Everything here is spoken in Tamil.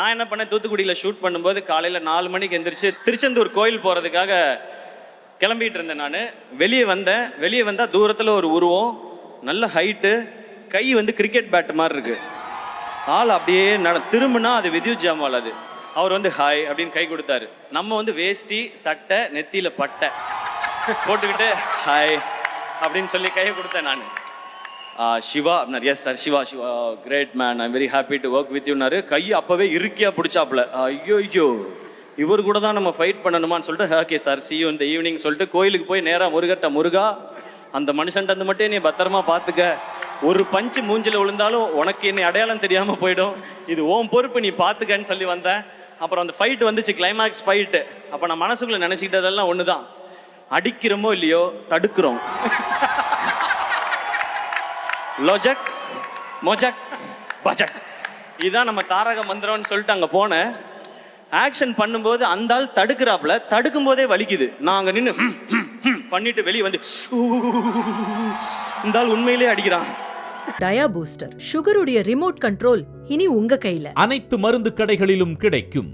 நான் என்ன பண்ணேன், தூத்துக்குடியில் ஷூட் பண்ணும்போது காலையில் 4 மணிக்கு எந்திரிச்சு திருச்செந்தூர் கோயில் போகிறதுக்காக கிளம்பிட்டு இருந்தேன். நான் வெளியே வந்தேன். வெளியே வந்தால் தூரத்தில் ஒரு உருவம், நல்ல ஹைட்டு, கை வந்து கிரிக்கெட் பேட் மாதிரி இருக்கு. ஆள் அப்படியே திரும்பினா அது வித்யுத் ஜாமால். அது அவர் வந்து ஹாய் அப்படின்னு கை கொடுத்தாரு. நம்ம வந்து வேஷ்டி சட்டை நெத்தியில் பட்டை போட்டுக்கிட்டு ஹாய் அப்படின்னு சொல்லி கையை கொடுத்தேன். நான் சிவா அப்படின்னாரு. Yes sir, Siva Siva great man, I'm very happy to work with யூனாரு. கையை அப்போவே இறுக்கியா பிடிச்சாப்புல. ஐயோ இவர் கூட தான் நம்ம ஃபைட் பண்ணணுமான்னு சொல்லிட்டு ஓகே சார் சி யூ இந்த ஈவினிங் சொல்லிட்டு கோயிலுக்கு போய் நேராக முருகா அந்த மனுஷன்ட்டு மட்டும் நீ பத்திரமா பார்த்துக்க, ஒரு பஞ்சு மூஞ்சில் விழுந்தாலும் உனக்கு என்னை அடையாளம் தெரியாமல் போயிடும், இது ஓம் பொறுப்பு, நீ பார்த்துக்கன்னு சொல்லி வந்தேன். அப்புறம் அந்த ஃபைட் வந்துச்சு, கிளைமேக்ஸ் ஃபைட்டு. அப்போ நான் மனசுக்குள்ளே நினச்சிக்கிட்டதெல்லாம் ஒன்று தான், அடிக்கிறோமோ இல்லையோ தடுக்கிறோம். லோஜக் மோஜக் பஜக், இதுதான் நம்ம தாரக மந்திரம்னு சொல்லிட்டு அங்கே போனேன். ஆக்ஷன் பண்ணும்போது அந்த ஆள் தடுக்கிறாப்புல, தடுக்கும் போதே வலிக்குது. நான் அங்கே நின்று பண்ணிட்டு வெளியே வந்து இந்த ஆள் உண்மையிலே அடிக்கிறான். டயா பூஸ்டர் சுகருடைய ரிமோட் கண்ட்ரோல் இனி உங்க கையில. அனைத்து மருந்து கடைகளிலும் கிடைக்கும்.